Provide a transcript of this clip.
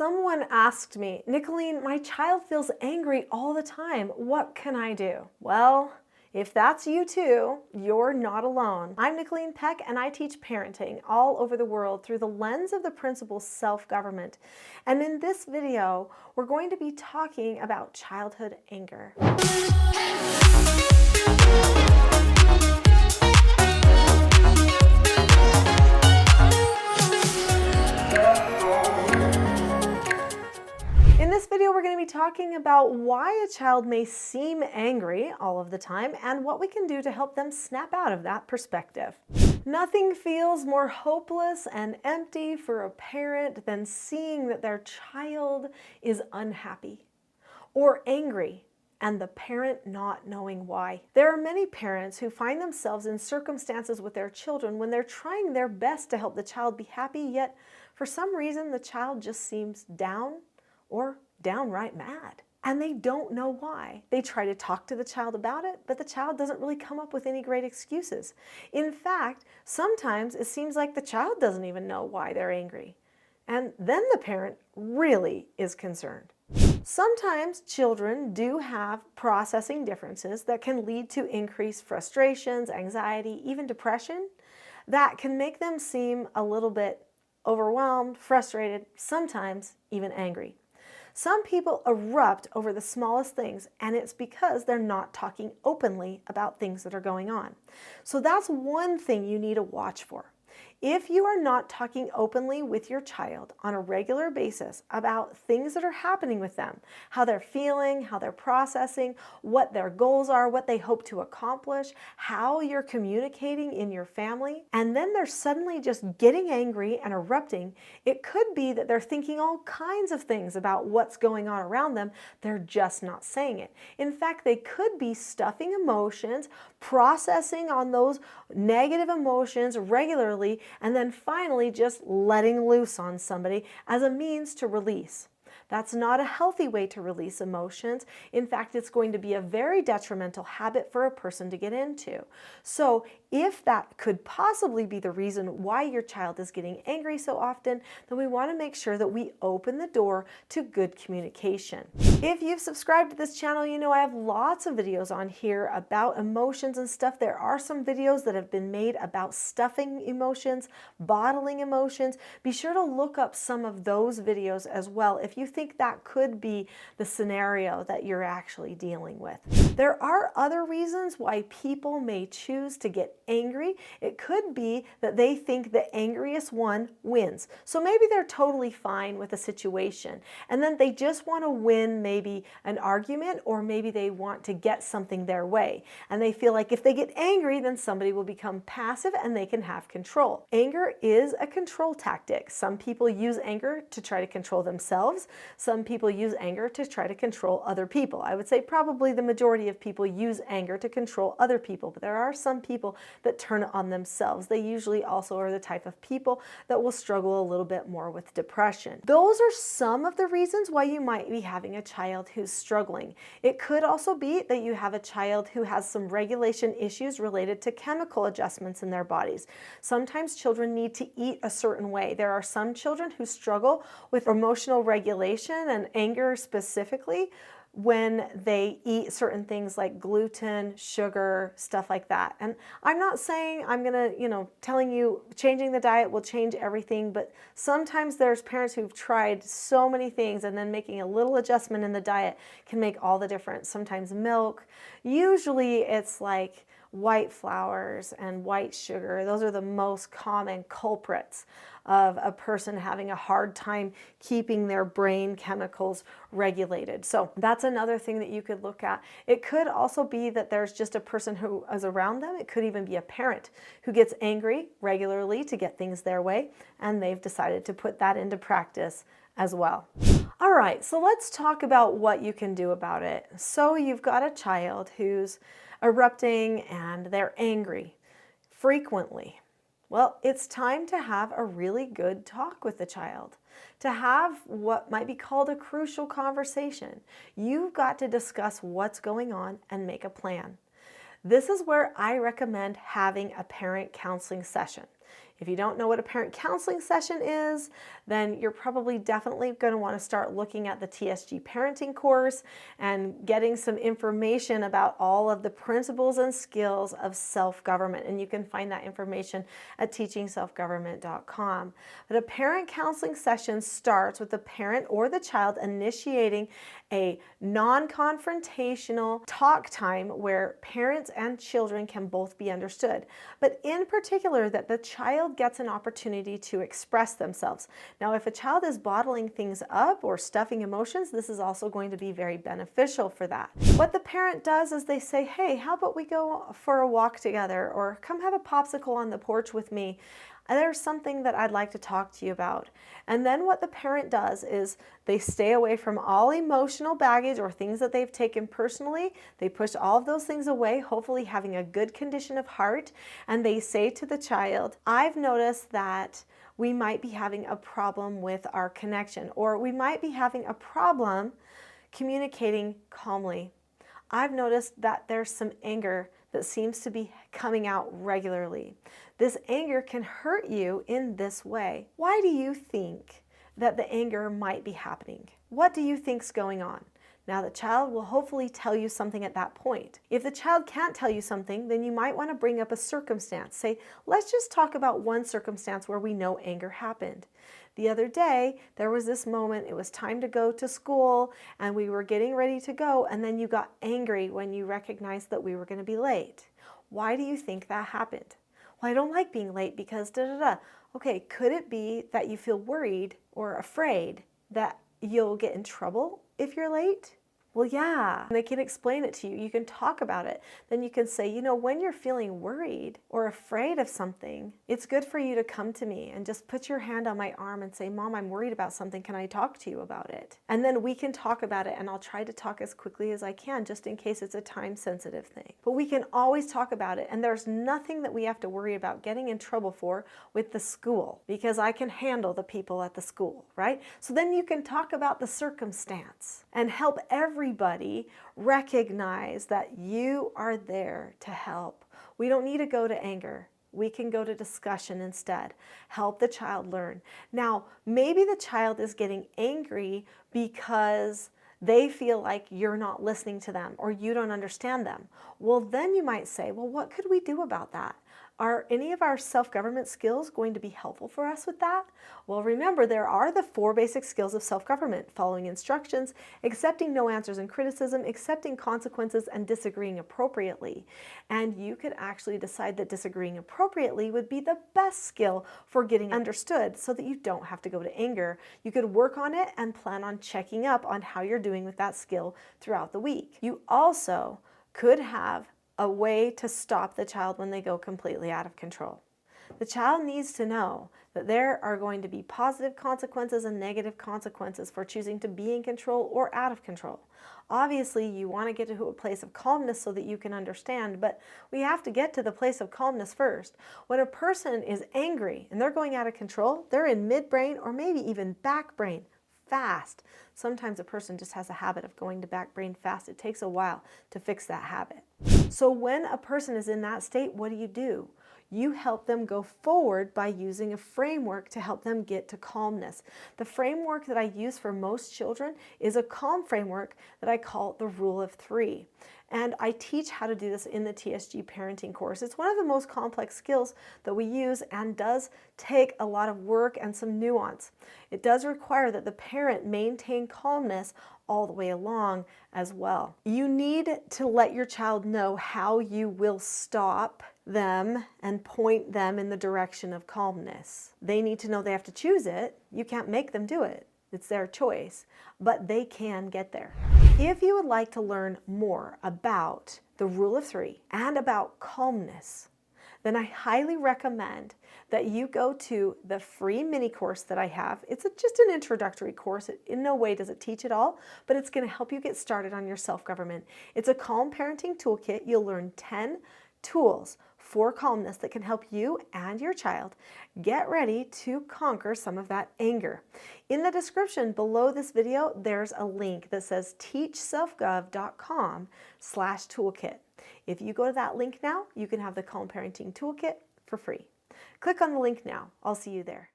Someone asked me, Nicholeen, my child feels angry all the time. What can I do? Well, if that's you too, you're not alone. I'm Nicholeen Peck, and I teach parenting all over the world through the lens of the principle self-government. And in this video, we're going to be talking about childhood anger. In this video, we're going to be talking about why a child may seem angry all of the time and what we can do to help them snap out of that perspective. Nothing feels more hopeless and empty for a parent than seeing that their child is unhappy or angry and the parent not knowing why. There are many parents who find themselves in circumstances with their children when they're trying their best to help the child be happy, yet for some reason the child just seems down or downright mad. And they don't know why. They try to talk to the child about it, but the child doesn't really come up with any great excuses. In fact, sometimes it seems like the child doesn't even know why they're angry. And then the parent really is concerned. Sometimes children do have processing differences that can lead to increased frustrations, anxiety, even depression, that can make them seem a little bit overwhelmed, frustrated, sometimes even angry. Some people erupt over the smallest things, and it's because they're not talking openly about things that are going on. So that's one thing you need to watch for. If you are not talking openly with your child on a regular basis about things that are happening with them, how they're feeling, how they're processing, what their goals are, what they hope to accomplish, how you're communicating in your family, and then they're suddenly just getting angry and erupting, it could be that they're thinking all kinds of things about what's going on around them. They're just not saying it. In fact, they could be stuffing emotions, processing on those negative emotions regularly, and then finally just letting loose on somebody as a means to release. That's not a healthy way to release emotions. In fact, it's going to be a very detrimental habit for a person to get into. So if that could possibly be the reason why your child is getting angry so often, then we want to make sure that we open the door to good communication. If you've subscribed to this channel, you know I have lots of videos on here about emotions and stuff. There are some videos that have been made about stuffing emotions, bottling emotions. Be sure to look up some of those videos as well if you think that could be the scenario that you're actually dealing with. There are other reasons why people may choose to get angry. It could be that they think the angriest one wins. So maybe they're totally fine with a situation, and then they just want to win maybe an argument, or maybe they want to get something their way. And they feel like if they get angry, then somebody will become passive and they can have control. Anger is a control tactic. Some people use anger to try to control themselves. Some people use anger to try to control other people. I would say probably the majority of people use anger to control other people, but there are some people that turn it on themselves. They usually also are the type of people that will struggle a little bit more with depression. Those are some of the reasons why you might be having a child who's struggling. It could also be that you have a child who has some regulation issues related to chemical adjustments in their bodies. Sometimes children need to eat a certain way. There are some children who struggle with emotional regulation and anger specifically when they eat certain things like gluten, sugar, stuff like that. And I'm not saying I'm gonna, telling you changing the diet will change everything, but sometimes there's parents who've tried so many things and then making a little adjustment in the diet can make all the difference. Sometimes milk, usually it's like white flours and white sugar. Those are the most common culprits of a person having a hard time keeping their brain chemicals regulated. So that's another thing that you could look at. It could also be that there's just a person who is around them. It could even be a parent who gets angry regularly to get things their way, and they've decided to put that into practice as well. All right, so let's talk about what you can do about it. So you've got a child who's erupting and they're angry frequently. Well, it's time to have a really good talk with the child, to have what might be called a crucial conversation. You've got to discuss what's going on and make a plan. This is where I recommend having a parent counseling session. If you don't know what a parent counseling session is, then you're probably definitely going to want to start looking at the TSG parenting course and getting some information about all of the principles and skills of self-government. And you can find that information at teachingselfgovernment.com. But a parent counseling session starts with the parent or the child initiating a non-confrontational talk time where parents and children can both be understood. But in particular, that the child gets an opportunity to express themselves. Now, if a child is bottling things up or stuffing emotions, this is also going to be very beneficial for that. What the parent does is they say, hey, how about we go for a walk together, or come have a popsicle on the porch with me. There's something that I'd like to talk to you about. And then what the parent does is they stay away from all emotional baggage or things that they've taken personally. They push all of those things away, hopefully having a good condition of heart. And they say to the child, I've noticed that we might be having a problem with our connection, or we might be having a problem communicating calmly. I've noticed that there's some anger that seems to be coming out regularly. This anger can hurt you in this way. Why do you think that the anger might be happening? What do you think's going on? Now, the child will hopefully tell you something at that point. If the child can't tell you something, then you might want to bring up a circumstance. Say, let's just talk about one circumstance where we know anger happened. The other day, there was this moment, it was time to go to school, and we were getting ready to go, and then you got angry when you recognized that we were going to be late. Why do you think that happened? Well, I don't like being late because da-da-da. Okay, could it be that you feel worried or afraid that you'll get in trouble if you're late? Well, yeah, and they can explain it to you. You can talk about it. Then you can say, you know, when you're feeling worried or afraid of something, it's good for you to come to me and just put your hand on my arm and say, Mom, I'm worried about something. Can I talk to you about it? And then we can talk about it, and I'll try to talk as quickly as I can, just in case it's a time-sensitive thing. But we can always talk about it, and there's nothing that we have to worry about getting in trouble for with the school, because I can handle the people at the school, right? So then you can talk about the circumstance and help everybody recognize that you are there to help. We don't need to go to anger. We can go to discussion instead. Help the child learn. Now, maybe the child is getting angry because they feel like you're not listening to them or you don't understand them. Well, then you might say, well, what could we do about that? Are any of our self-government skills going to be helpful for us with that? Well, remember, there are the 4 basic skills of self-government: following instructions, accepting no answers and criticism, accepting consequences, and disagreeing appropriately. And you could actually decide that disagreeing appropriately would be the best skill for getting understood so that you don't have to go to anger. You could work on it and plan on checking up on how you're doing with that skill throughout the week. You also could have a way to stop the child when they go completely out of control. The child needs to know that there are going to be positive consequences and negative consequences for choosing to be in control or out of control. Obviously, you want to get to a place of calmness so that you can understand, but we have to get to the place of calmness first. When a person is angry and they're going out of control, they're in midbrain or maybe even back brain fast. Sometimes a person just has a habit of going to back brain fast. It takes a while to fix that habit. So when a person is in that state, what do? You help them go forward by using a framework to help them get to calmness. The framework that I use for most children is a calm framework that I call the Rule of 3. And I teach how to do this in the TSG parenting course. It's one of the most complex skills that we use and does take a lot of work and some nuance. It does require that the parent maintain calmness all the way along as well. You need to let your child know how you will stop them and point them in the direction of calmness. They need to know they have to choose it. You can't make them do it. It's their choice, but they can get there. If you would like to learn more about the Rule of 3 and about calmness, then I highly recommend that you go to the free mini course that I have. It's just an introductory course. In no way does it teach it all, but it's going to help you get started on your self-government. It's a calm parenting toolkit. You'll learn 10 tools for calmness that can help you and your child get ready to conquer some of that anger. In the description below this video, there's a link that says teachselfgov.com/toolkit. If you go to that link now, you can have the Calm Parenting Toolkit for free. Click on the link now. I'll see you there.